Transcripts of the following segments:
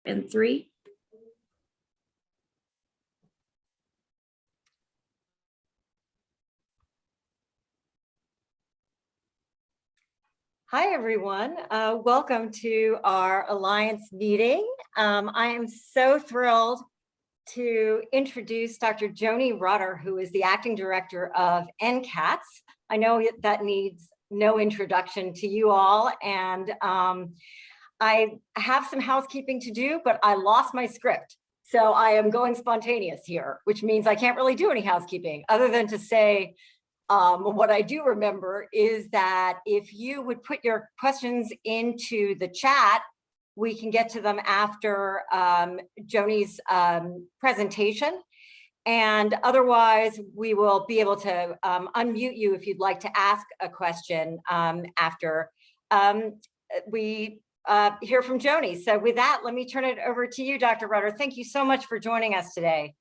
and 3. Hi, everyone. Welcome to our Alliance meeting. I am so thrilled to introduce Dr. Joni Rutter, who is the Acting Director of NCATS. I know that needs no introduction to you all, and I have some housekeeping to do, but I lost my script. So I am going spontaneous here, which means I can't really do any housekeeping other than to say, what I do remember is that if you would put your questions into the chat, we can get to them after Joni's presentation. And otherwise, we will be able to unmute you if you'd like to ask a question after we hear from Joni. So with that, let me turn it over to you, Dr. Rutter. Thank you so much for joining us today.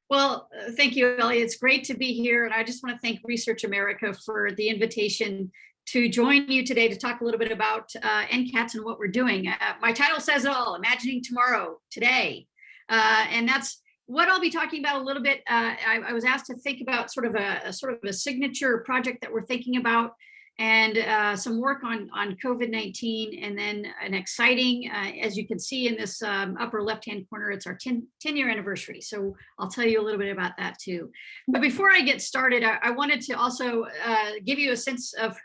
Well, thank you, Ellie. It's great to be here. And I just want to thank Research America for the invitation to join you today to talk a little bit about NCATS and what we're doing. My title says it all, Imagining Tomorrow, Today. And that's what I'll be talking about a little bit. I was asked to think about sort of a signature project that we're thinking about, and some work on COVID-19, and then an exciting, as you can see in this upper left-hand corner, it's our 10-year anniversary. So I'll tell you a little bit about that too. But before I get started, I wanted to also give you a sense of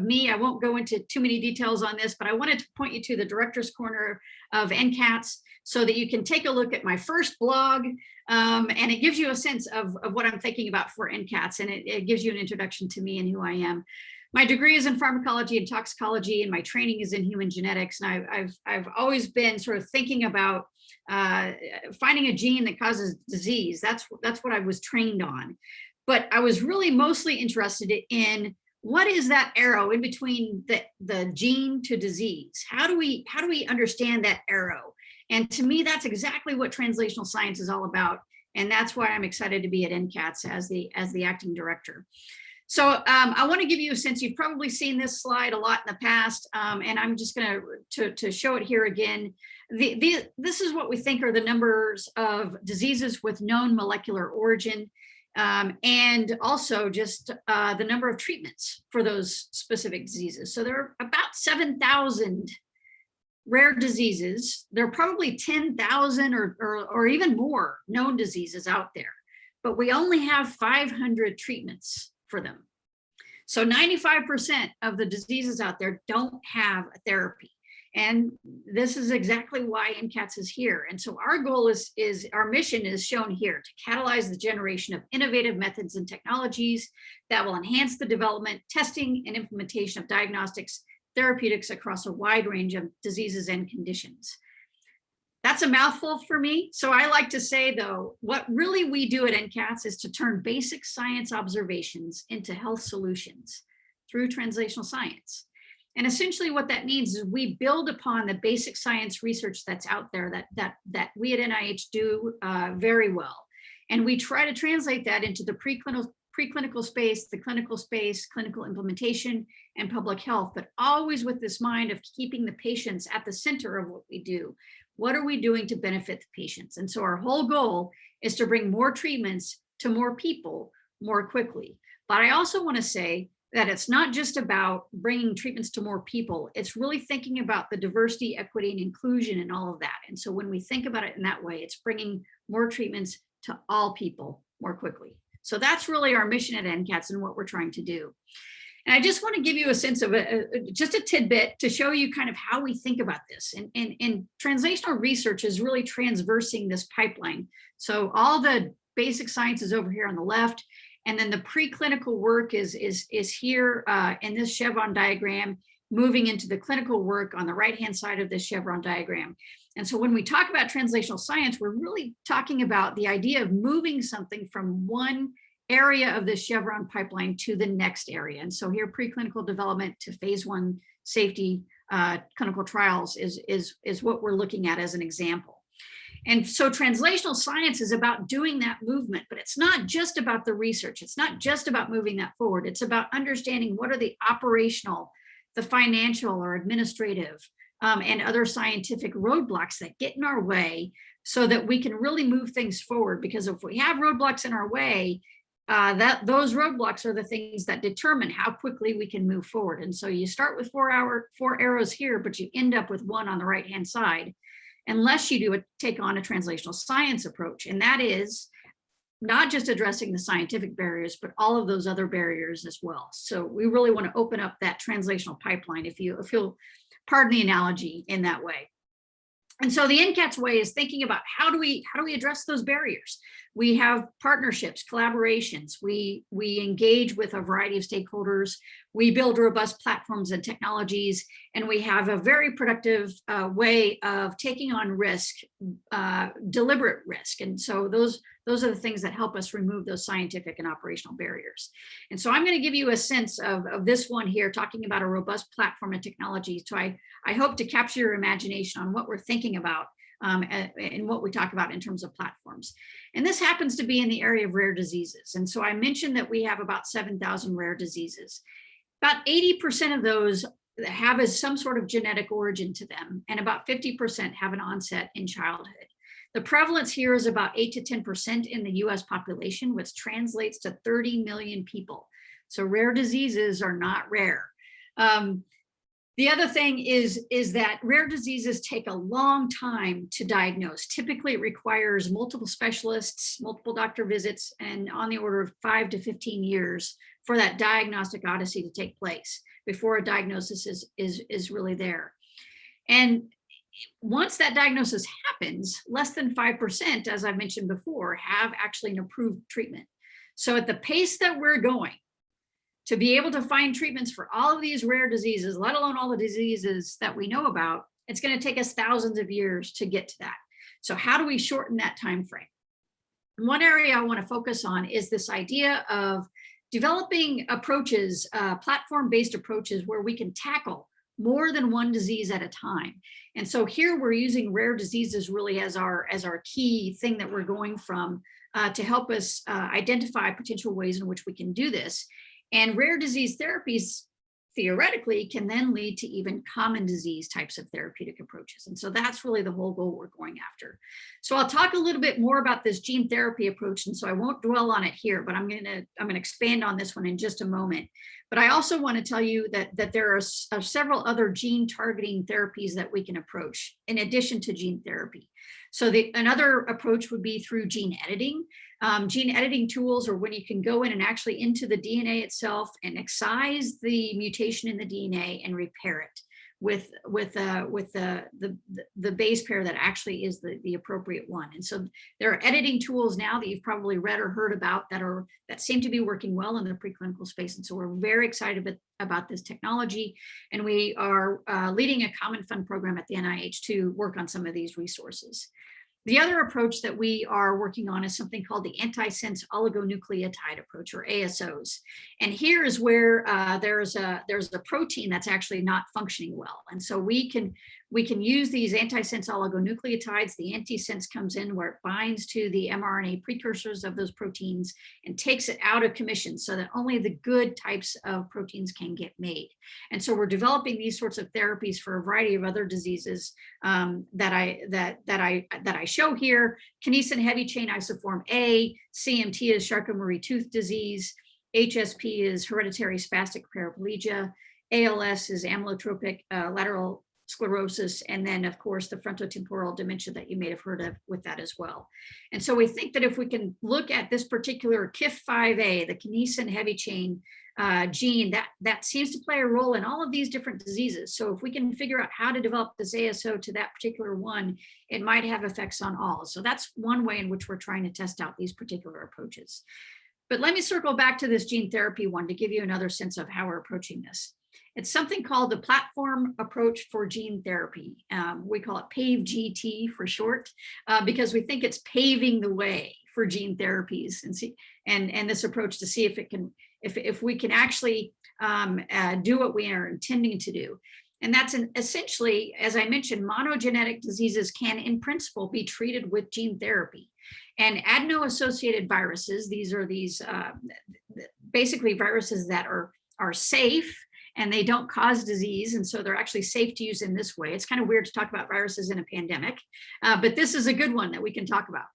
me. I won't go into too many details on this, but I wanted to point you to the Director's Corner of NCATS so that you can take a look at my first blog, and it gives you a sense of what I'm thinking about for NCATS, and it gives you an introduction to me and who I am. My degree is in pharmacology and toxicology, and my training is in human genetics. And I've always been sort of thinking about finding a gene that causes disease. That's what I was trained on. But I was really mostly interested in what is that arrow in between the gene to disease? How do we understand that arrow? And to me, that's exactly what translational science is all about. And that's why I'm excited to be at NCATS as the acting director. So I want to give you a sense. You've probably seen this slide a lot in the past, and I'm just going to show it here again. This is what we think are the numbers of diseases with known molecular origin, and also just the number of treatments for those specific diseases. So there are about 7,000 rare diseases. There are probably 10,000 or even more known diseases out there, but we only have 500 treatments for them. So 95% of the diseases out there don't have a therapy. And this is exactly why NCATS is here. And so our goal is our mission is shown here, to catalyze the generation of innovative methods and technologies that will enhance the development, testing, and implementation of diagnostics, therapeutics across a wide range of diseases and conditions. That's a mouthful for me. So I like to say, though, what really we do at NCATS is to turn basic science observations into health solutions through translational science. And essentially what that means is we build upon the basic science research that's out there that we at NIH do very well. And we try to translate that into the preclinical space, the clinical space, clinical implementation, and public health, but always with this mind of keeping the patients at the center of what we do. What are we doing to benefit the patients? And so our whole goal is to bring more treatments to more people more quickly. But I also want to say that it's not just about bringing treatments to more people. It's really thinking about the diversity, equity, and inclusion and all of that. And so when we think about it in that way, it's bringing more treatments to all people more quickly. So that's really our mission at NCATS and what we're trying to do. And I just want to give you a sense of just a tidbit to show you kind of how we think about this. And translational research is really transversing this pipeline. So all the basic science is over here on the left, and then the preclinical work is here in this chevron diagram, moving into the clinical work on the right-hand side of this chevron diagram. And so when we talk about translational science, we're really talking about the idea of moving something from one area of the chevron pipeline to the next area. And so here, preclinical development to phase 1 safety clinical trials is what we're looking at as an example. And so translational science is about doing that movement, but it's not just about the research. It's not just about moving that forward. It's about understanding what are the operational, the financial or administrative and other scientific roadblocks that get in our way so that we can really move things forward. Because if we have roadblocks in our way, those roadblocks are the things that determine how quickly we can move forward. And so you start with four arrows here, but you end up with one on the right-hand side, unless you take on a translational science approach. And that is not just addressing the scientific barriers, but all of those other barriers as well. So we really want to open up that translational pipeline, if you'll pardon the analogy, in that way. And so the NCATS way is thinking about how do we address those barriers. We have partnerships, collaborations. We engage with a variety of stakeholders. We build robust platforms and technologies, and we have a very productive way of taking on risk, deliberate risk. And so those are the things that help us remove those scientific and operational barriers. And so I'm going to give you a sense of this one here, talking about a robust platform and technology. So I hope to capture your imagination on what we're thinking about and what we talk about in terms of platforms. And this happens to be in the area of rare diseases. And so I mentioned that we have about 7,000 rare diseases. About 80% of those have some sort of genetic origin to them, and about 50% have an onset in childhood. The prevalence here is about 8 to 10% in the US population, which translates to 30 million people. So rare diseases are not rare. The other thing is that rare diseases take a long time to diagnose. Typically, it requires multiple specialists, multiple doctor visits, and on the order of 5 to 15 years for that diagnostic odyssey to take place before a diagnosis is really there. And once that diagnosis happens, less than 5%, as I mentioned before, have actually an approved treatment. So at the pace that we're going, to be able to find treatments for all of these rare diseases, let alone all the diseases that we know about, it's going to take us thousands of years to get to that. So how do we shorten that time frame? One area I want to focus on is this idea of developing approaches, platform-based approaches, where we can tackle more than one disease at a time. And so here we're using rare diseases really as our key thing that we're going from to help us identify potential ways in which we can do this. And rare disease therapies theoretically can then lead to even common disease types of therapeutic approaches. And so that's really the whole goal we're going after. So I'll talk a little bit more about this gene therapy approach, and so I won't dwell on it here, but I'm gonna expand on this one in just a moment. But I also want to tell you that there are several other gene targeting therapies that we can approach in addition to gene therapy. So another approach would be through gene editing. Gene editing tools are when you can go in and actually into the DNA itself and excise the mutation in the DNA and repair it with the base pair that actually is the appropriate one. And so there are editing tools now that you've probably read or heard about that seem to be working well in the preclinical space. And so we're very excited about this technology, and we are leading a common fund program at the NIH to work on some of these resources. The other approach that we are working on is something called the Antisense Oligonucleotide approach, or ASOs. And here is where there's a protein that's actually not functioning well. And so we can use these antisense oligonucleotides. The antisense comes in where it binds to the mRNA precursors of those proteins and takes it out of commission so that only the good types of proteins can get made. And so we're developing these sorts of therapies for a variety of other diseases that I show here. Kinesin heavy chain isoform A, CMT is Charcot-Marie-Tooth disease, HSP is hereditary spastic paraplegia, ALS is amyotrophic lateral sclerosis, and then of course the frontotemporal dementia that you may have heard of with that as well. And so we think that if we can look at this particular KIF5A, the kinesin heavy chain gene, that seems to play a role in all of these different diseases. So if we can figure out how to develop this ASO to that particular one, it might have effects on all. So that's one way in which we're trying to test out these particular approaches. But let me circle back to this gene therapy one to give you another sense of how we're approaching this. It's something called the platform approach for gene therapy. We call it PAVE-GT for short, because we think it's paving the way for gene therapies and this approach to see if we can actually do what we are intending to do. And that's essentially, as I mentioned, monogenetic diseases can in principle be treated with gene therapy. And adeno-associated viruses, these are basically viruses that are safe and they don't cause disease. And so they're actually safe to use in this way. It's kind of weird to talk about viruses in a pandemic, but this is a good one that we can talk about.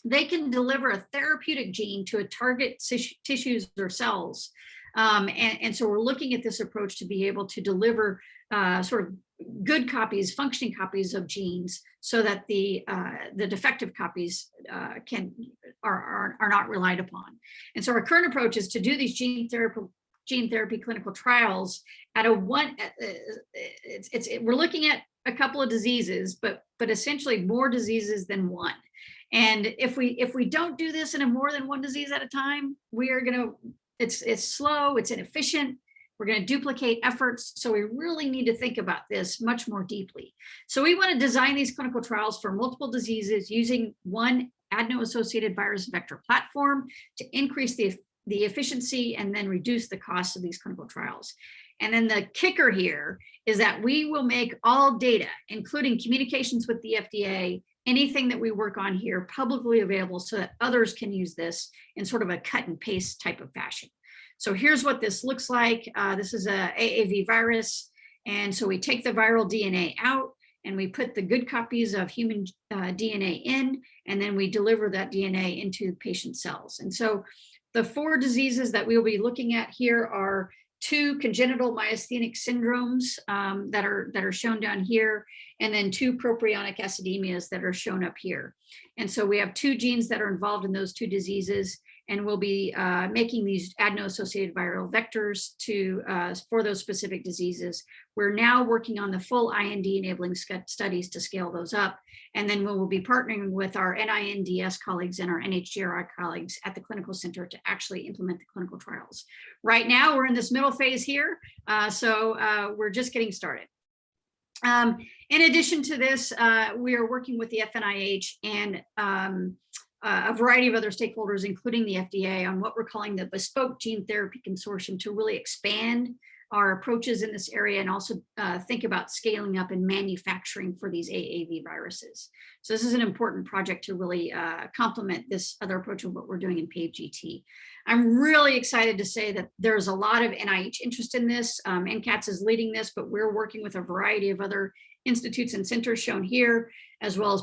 They can deliver a therapeutic gene to a target tissues or cells. And so we're looking at this approach to be able to deliver sort of good copies, functioning copies of genes, so that the defective copies are not relied upon. And so our current approach is to do these gene therapy clinical trials at we're looking at a couple of diseases, but essentially more diseases than one. And if we don't do this in a more than one disease at a time, we are it's slow, it's inefficient. We're going to duplicate efforts. So we really need to think about this much more deeply. So we want to design these clinical trials for multiple diseases using one adeno-associated virus vector platform to increase the efficiency and then reduce the cost of these clinical trials. And then the kicker here is that we will make all data, including communications with the FDA, anything that we work on here, publicly available so that others can use this in sort of a cut and paste type of fashion. So here's what this looks like. This is a AAV virus. And so we take the viral DNA out and we put the good copies of human DNA in, and then we deliver that DNA into patient cells. And so the 4 diseases that we'll be looking at here are 2 congenital myasthenic syndromes that are shown down here, and then 2 propionic acidemias that are shown up here. And so we have 2 genes that are involved in those 2 diseases, and we'll be making these adeno-associated viral vectors for those specific diseases. We're now working on the full IND-enabling studies to scale those up, and then we will be partnering with our NINDS colleagues and our NHGRI colleagues at the clinical center to actually implement the clinical trials. Right now, we're in this middle phase here, so we're just getting started. In addition to this, we are working with the FNIH and a variety of other stakeholders, including the FDA, on what we're calling the Bespoke Gene Therapy Consortium to really expand our approaches in this area and also think about scaling up and manufacturing for these AAV viruses. So this is an important project to really complement this other approach of what we're doing in PhD. I'm really excited to say that there's a lot of NIH interest in this. NCATS is leading this, but we're working with a variety of other institutes and centers shown here, as well as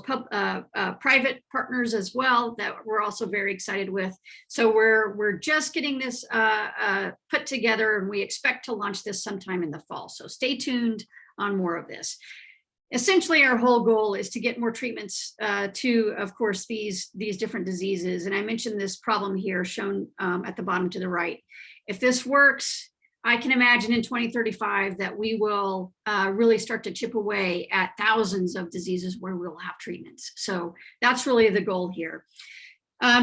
private partners as well that we're also very excited with. So we're just getting this put together, and we expect to launch this sometime in the fall. So stay tuned on more of this. Essentially, our whole goal is to get more treatments to, of course, these different diseases. And I mentioned this problem here shown at the bottom to the right. If this works, I can imagine in 2035 that we will really start to chip away at thousands of diseases where we'll have treatments. So that's really the goal here.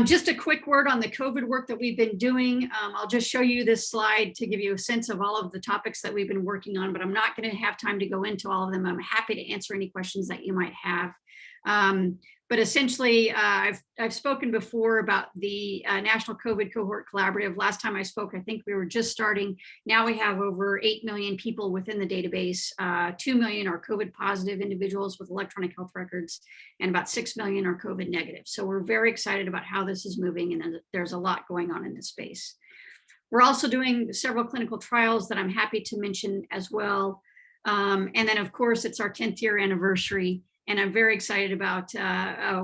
Just a quick word on the COVID work that we've been doing. I'll just show you this slide to give you a sense of all of the topics that we've been working on, but I'm not going to have time to go into all of them. I'm happy to answer any questions that you might have. But essentially, I've spoken before about the National COVID Cohort Collaborative. Last time I spoke, I think we were just starting. Now we have over 8 million people within the database. 2 million are COVID positive individuals with electronic health records, and about 6 million are COVID negative. So we're very excited about how this is moving, and there's a lot going on in this space. We're also doing several clinical trials that I'm happy to mention as well. And then, of course, it's our 10th year anniversary. And I'm very excited about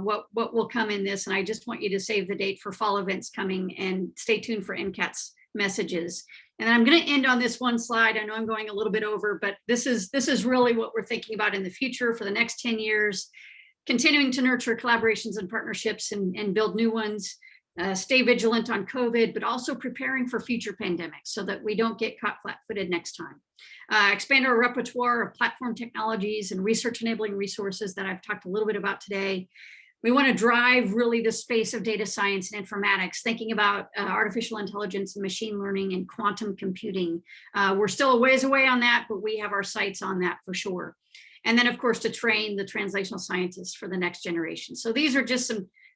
what will come in this. And I just want you to save the date for fall events coming and stay tuned for NCATS messages. And then I'm going to end on this one slide. I know I'm going a little bit over, but this is really what we're thinking about in the future for the next 10 years, continuing to nurture collaborations and partnerships and build new ones, stay vigilant on COVID, but also preparing for future pandemics so that we don't get caught flat-footed next time. Expand our repertoire of platform technologies and research enabling resources that I've talked a little bit about today. We want to drive really the space of data science and informatics, thinking about artificial intelligence and machine learning and quantum computing. We're still a ways away on that, but we have our sights on that for sure. And then, of course, to train the translational scientists for the next generation. So these are just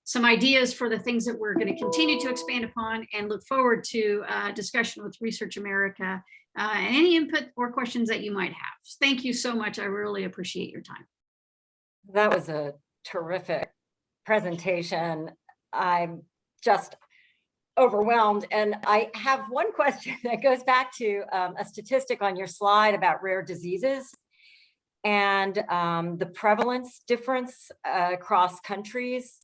some ideas for the things that we're going to continue to expand upon, and look forward to discussion with Research America and any input or questions that you might have. Thank you so much. I really appreciate your time. That was a terrific presentation. I'm just overwhelmed. And I have one question that goes back to a statistic on your slide about rare diseases and the prevalence difference across countries.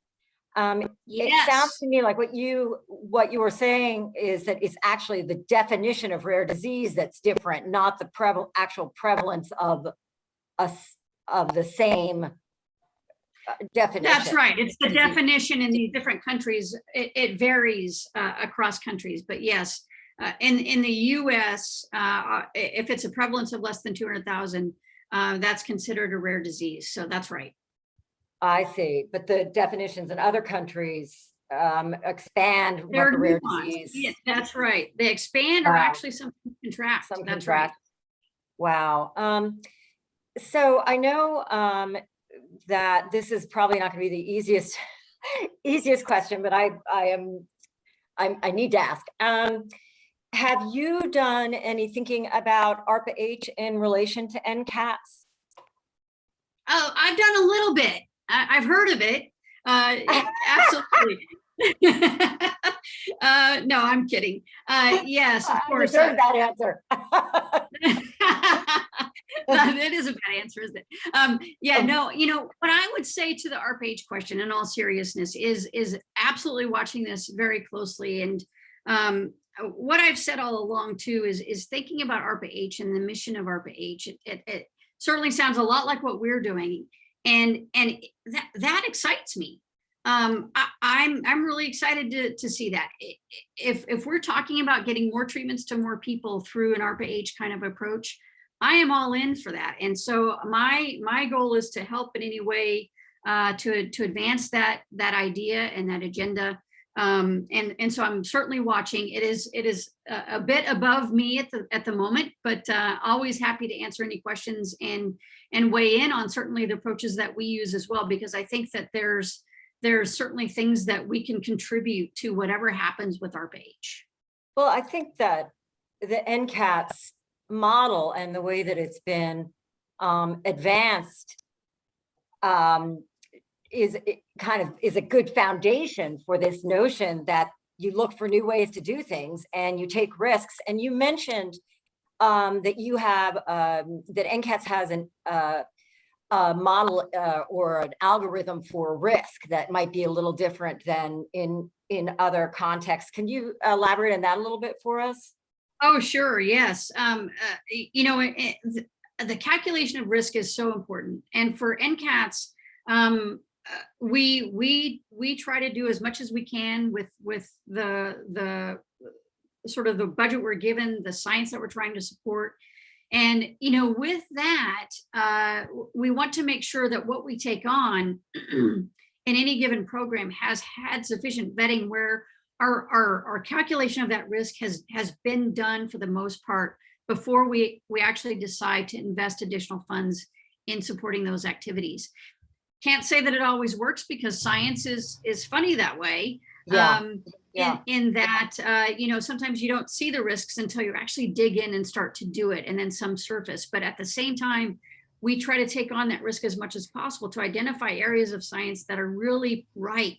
It sounds to me like what you were saying is that it's actually the definition of rare disease that's different, not the actual prevalence of the same definition. That's right. It's the definition in these different countries. It varies across countries, but yes, in the U.S., if it's a prevalence of less than 200,000, that's considered a rare disease. So that's right. I see, but the definitions in other countries expand what a rare disease. Yeah, that's right. They expand or actually some contract. Some that's contract. Right. Wow. So I know that this is probably not going to be the easiest question, but I need to ask. Have you done any thinking about ARPHAH in relation to NCATS? Oh, I've done a little bit. I've heard of it. Absolutely. No, I'm kidding. Yes, of course. Deserve that answer. That is a bad answer, isn't it? Yeah, no, what I would say to the ARPHAH question in all seriousness is absolutely watching this very closely. And what I've said all along too is thinking about ARPHAH and the mission of ARPHAH. It certainly sounds a lot like what we're doing. And that excites me. I'm really excited to see that. If we're talking about getting more treatments to more people through an ARPHAH kind of approach, I am all in for that. And so my goal is to help in any way to advance that idea and that agenda. And so I'm certainly watching. It is a bit above me at the moment, but always happy to answer any questions and weigh in on certainly the approaches that we use as well, because I think that there's certainly things that we can contribute to whatever happens with ARPHAH. Well, I think that the NCATS model and the way that it's been advanced is a good foundation for this notion that you look for new ways to do things and you take risks. And you mentioned that you have that NCATS has a model or an algorithm for risk that might be a little different than in other contexts. Can you elaborate on that a little bit for us? Oh, sure. Yes. The calculation of risk is so important. And for NCATS, we try to do as much as we can with the sort of the budget we're given, the science that we're trying to support. And, with that, we want to make sure that what we take on in any given program has had sufficient vetting where our calculation of that risk has been done for the most part before we actually decide to invest additional funds in supporting those activities. Can't say that it always works because science is funny that way. Yeah. In that, sometimes you don't see the risks until you actually dig in and start to do it, and then some surface. But at the same time, we try to take on that risk as much as possible to identify areas of science that are really ripe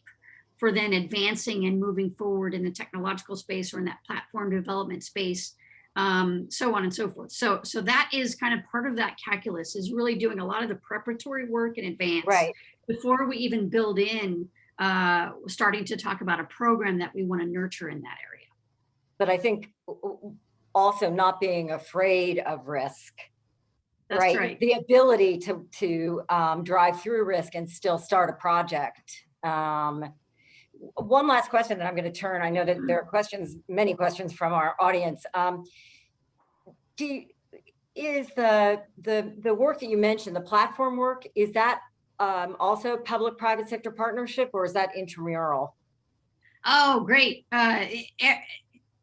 for then advancing and moving forward in the technological space or in that platform development space, so on and so forth. So that is kind of part of that calculus, is really doing a lot of the preparatory work in advance, right, before we even build in starting to talk about a program that we want to nurture in that area. But I think also not being afraid of risk. That's right. The ability to drive through risk and still start a project. One last question that I'm going to turn. I know that there are many questions from our audience. Is the work that you mentioned, the platform work, is that also public-private sector partnership, or is that intramural? Oh, great.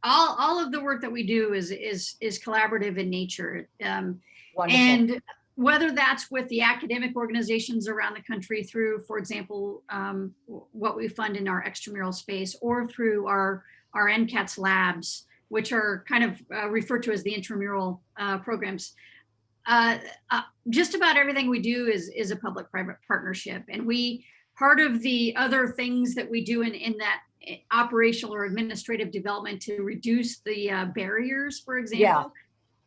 All of the work that we do is collaborative in nature. Wonderful. And whether that's with the academic organizations around the country through, for example, what we fund in our extramural space, or through our NCATS labs, which are kind of referred to as the intramural programs. Just about everything we do is a public-private partnership. And part of the other things that we do in operational or administrative development to reduce the barriers, for example,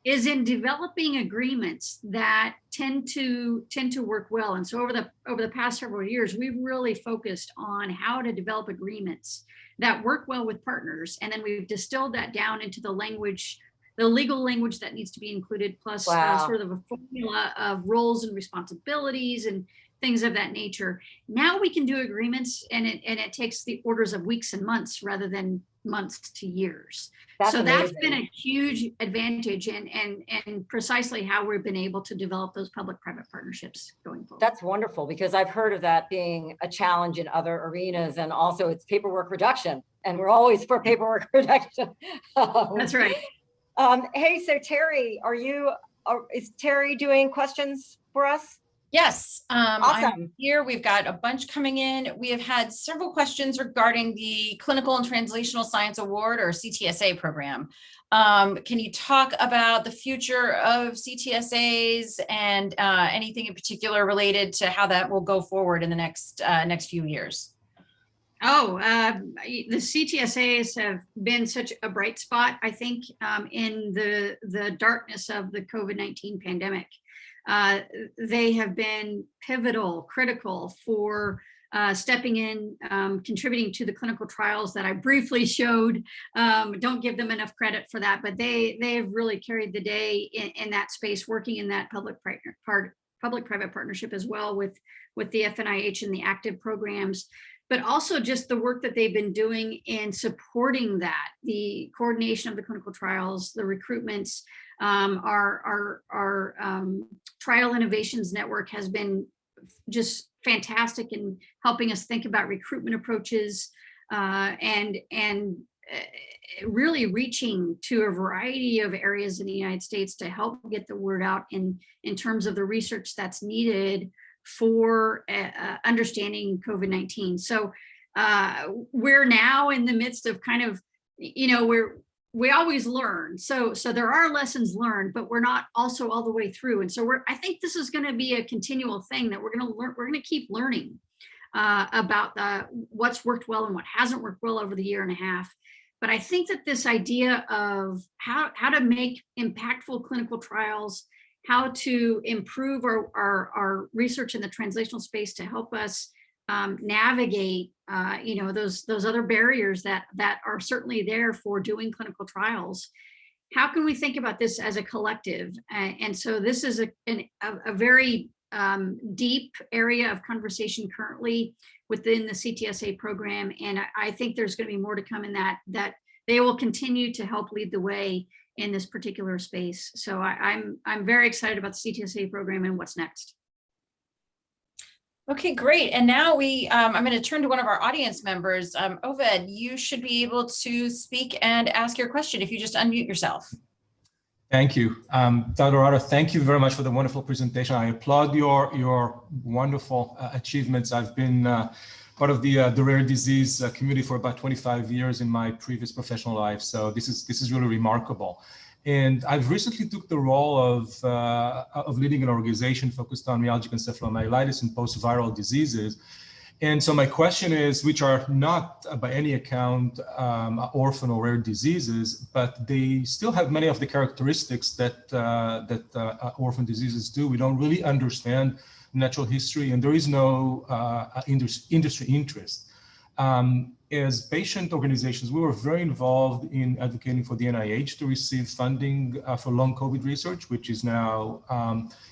is in developing agreements that tend to work well. And so over the past several years, we've really focused on how to develop agreements that work well with partners. And then we've distilled that down into the language, the legal language that needs to be included, plus sort of a formula of roles and responsibilities and things of that nature. Now we can do agreements, and it takes the orders of weeks and months rather than months to years. That's so amazing. That's been a huge advantage, and precisely how we've been able to develop those public-private partnerships going forward. That's wonderful, because I've heard of that being a challenge in other arenas, and also it's paperwork reduction, and we're always for paperwork reduction. That's right. Hey, so Terry, is Terry doing questions for us? Yes, Awesome. I'm here. We've got a bunch coming in. We have had several questions regarding the Clinical and Translational Science Award, or CTSA program. Can you talk about the future of CTSAs and anything in particular related to how that will go forward in the next few years? The CTSAs have been such a bright spot, I think, in the darkness of the COVID-19 pandemic. They have been pivotal, critical for stepping in, contributing to the clinical trials that I briefly showed. Don't give them enough credit for that, but they have really carried the day in that space, working in that public-private partnership as well with the FNIH and the active programs, but also just the work that they've been doing in supporting that, the coordination of the clinical trials, the recruitments. Our Trial Innovations Network has been just fantastic in helping us think about recruitment approaches and really reaching to a variety of areas in the United States to help get the word out in terms of the research that's needed for understanding COVID-19. So we're now in the midst of kind of, we always learn. So there are lessons learned, but we're not also all the way through. And so I think this is going to be a continual thing that we're going to learn. We're going to keep learning about what's worked well and what hasn't worked well over the year and a half. But I think that this idea of how to make impactful clinical trials, how to improve our research in the translational space to help us navigate those other barriers that are certainly there for doing clinical trials. How can we think about this as a collective? And so this is a very deep area of conversation currently within the CTSA program, and I think there's going to be more to come in that they will continue to help lead the way in this particular space. So I'm very excited about the CTSA program and what's next. Okay, great. And now I'm going to turn to one of our audience members. Oved, you should be able to speak and ask your question if you just unmute yourself. Thank you. Dr. Rutter, thank you very much for the wonderful presentation. I applaud your wonderful achievements. I've been part of the rare disease community for about 25 years in my previous professional life. So this is really remarkable. And I've recently took the role of leading an organization focused on myalgic encephalomyelitis and post-viral diseases. And so my question is, which are not by any account orphan or rare diseases, but they still have many of the characteristics that orphan diseases do. We don't really understand natural history, and there is no industry interest. As patient organizations, we were very involved in advocating for the NIH to receive funding for long COVID research, which is now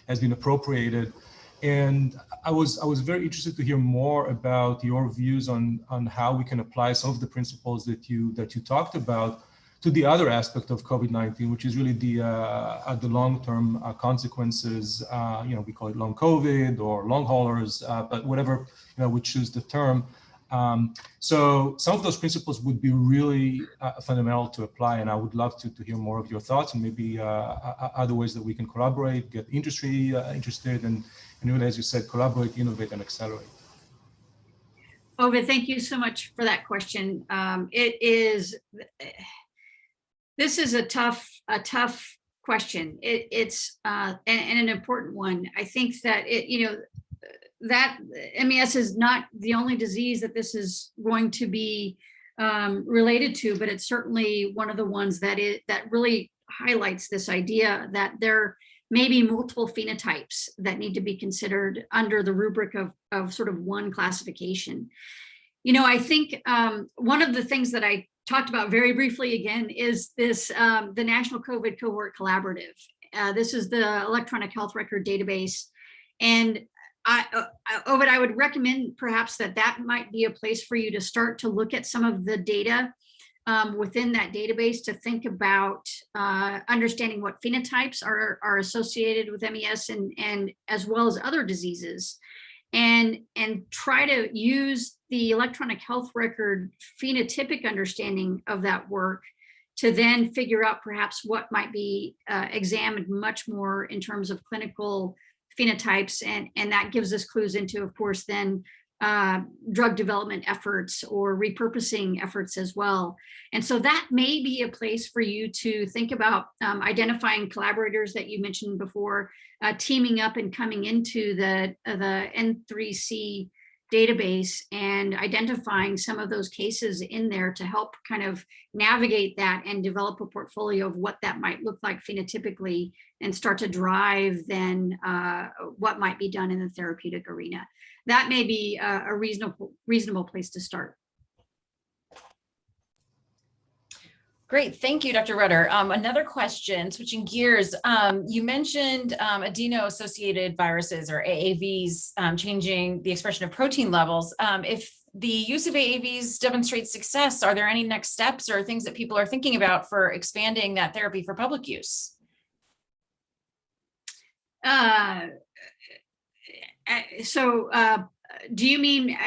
has been appropriated. And I was very interested to hear more about your views on how we can apply some of the principles that you talked about to the other aspect of COVID-19, which is really the long-term consequences. We call it long COVID or long haulers, but whatever we choose the term. So some of those principles would be really fundamental to apply, and I would love to hear more of your thoughts and maybe other ways that we can collaborate, get industry interested, and even, as you said, collaborate, innovate, and accelerate. Ovid, thank you so much for that question. This is a tough question. It's and an important one. I think that that MES is not the only disease that this is going to be related to, but it's certainly one of the ones that really highlights this idea that there may be multiple phenotypes that need to be considered under the rubric of sort of one classification. You know, I think one of the things that I talked about very briefly again is this, the National COVID Cohort Collaborative. This is the electronic health record database. And Ovid, I would recommend perhaps that might be a place for you to start to look at some of the data within that database, to think about understanding what phenotypes are associated with MES and as well as other diseases, and try to use the electronic health record phenotypic understanding of that work to then figure out perhaps what might be examined much more in terms of clinical phenotypes, and that gives us clues into, of course, then drug development efforts or repurposing efforts as well. And so that may be a place for you to think about identifying collaborators that you mentioned before, teaming up and coming into the N3C database and identifying some of those cases in there to help kind of navigate that and develop a portfolio of what that might look like phenotypically, and start to drive then what might be done in the therapeutic arena. That may be a reasonable place to start. Great, thank you, Dr. Rutter. Another question, switching gears. You mentioned adeno-associated viruses, or AAVs, changing the expression of protein levels. If the use of AAVs demonstrates success, are there any next steps or things that people are thinking about for expanding that therapy for public use? Do you mean,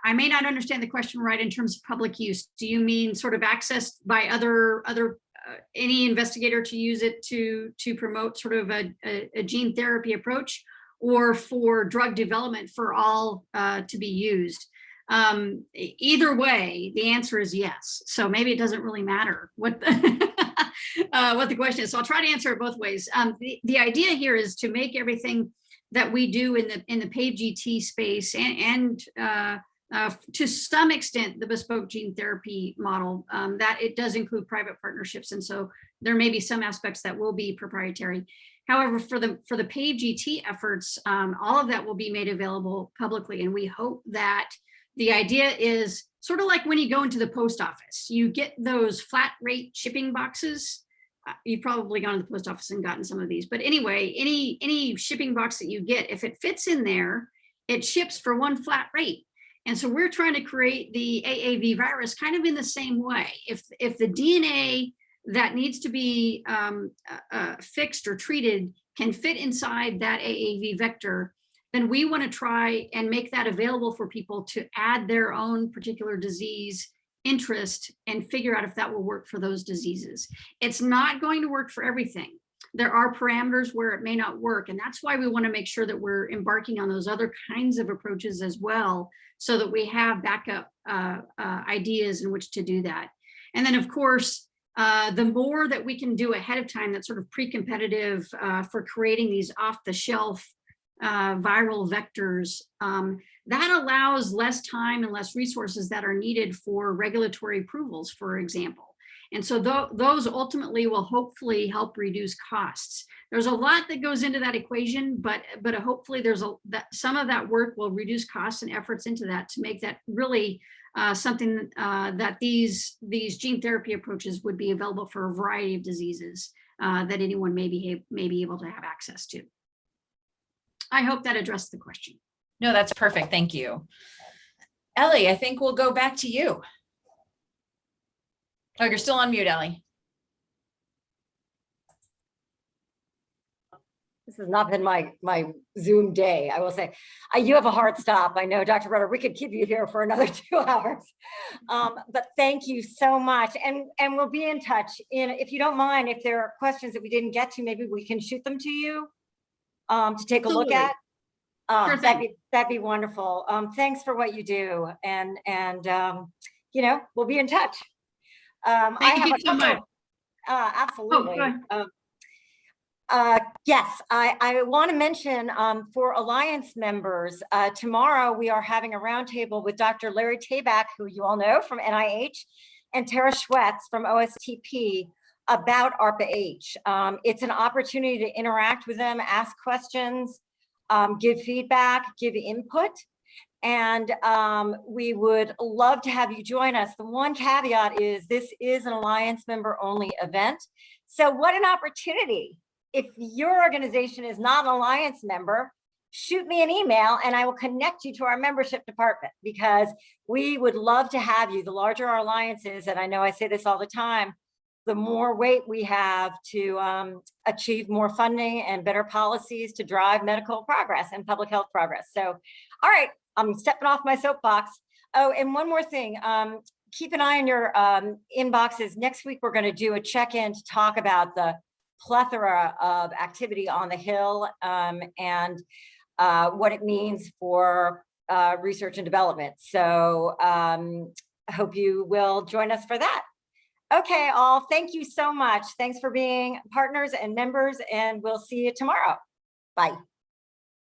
I may not understand the question right in terms of public use. Do you mean sort of accessed by any investigator to use it to promote sort of a gene therapy approach, or for drug development for all to be used? Either way, the answer is yes. So maybe it doesn't really matter what the question is. So I'll try to answer it both ways. The idea here is to make everything that we do in the PaveGT space and to some extent the bespoke gene therapy model, that it does include private partnerships, and so there may be some aspects that will be proprietary. However, for the PaveGT efforts, all of that will be made available publicly, and we hope that the idea is sort of like when you go into the post office, you get those flat rate shipping boxes. You've probably gone to the post office and gotten some of these, but anyway, any shipping box that you get, if it fits in there, it ships for one flat rate. And so we're trying to create the AAV virus kind of in the same way. If the DNA that needs to be fixed or treated can fit inside that AAV vector, then we want to try and make that available for people to add their own particular disease interest and figure out if that will work for those diseases. It's not going to work for everything. There are parameters where it may not work, and that's why we want to make sure that we're embarking on those other kinds of approaches as well, so that we have backup ideas in which to do that. And then, of course, the more that we can do ahead of time, that's sort of pre-competitive for creating these off-the-shelf viral vectors, that allows less time and less resources that are needed for regulatory approvals, for example. And so those ultimately will hopefully help reduce costs. There's a lot that goes into that equation, but hopefully some of that work will reduce costs and efforts into that to make that really something that these gene therapy approaches would be available for a variety of diseases that anyone may be able to have access to. I hope that addressed the question. No, that's perfect. Thank you. Ellie, I think we'll go back to you. Oh, you're still on mute, Ellie. This has not been my Zoom day, I will say. You have a hard stop. I know, Dr. Rutter, we could keep you here for another 2 hours. But thank you so much. And we'll be in touch. If you don't mind, if there are questions that we didn't get to, maybe we can shoot them to you to take a look at. That'd be wonderful. Thanks for what you do. And you know, we'll be in touch. Thank you so much. Absolutely. Yes, I want to mention for Alliance members, tomorrow we are having a roundtable with Dr. Larry Tabak, who you all know from NIH, and Tara Schwetz from OSTP about ARPHAH. It's an opportunity to interact with them, ask questions, give feedback, give input. And we would love to have you join us. The one caveat is this is an Alliance member only event. So what an opportunity. If your organization is not an Alliance member, shoot me an email and I will connect you to our membership department, because we would love to have you. The larger our Alliance is, and I know I say this all the time, the more weight we have to achieve more funding and better policies to drive medical progress and public health progress. So, all right, I'm stepping off my soapbox. Oh, and one more thing, keep an eye on your inboxes. Next week, we're gonna do a check-in to talk about the plethora of activity on the Hill and what it means for research and development. So I hope you will join us for that. Okay, all, thank you so much. Thanks for being partners and members, and we'll see you tomorrow. Bye.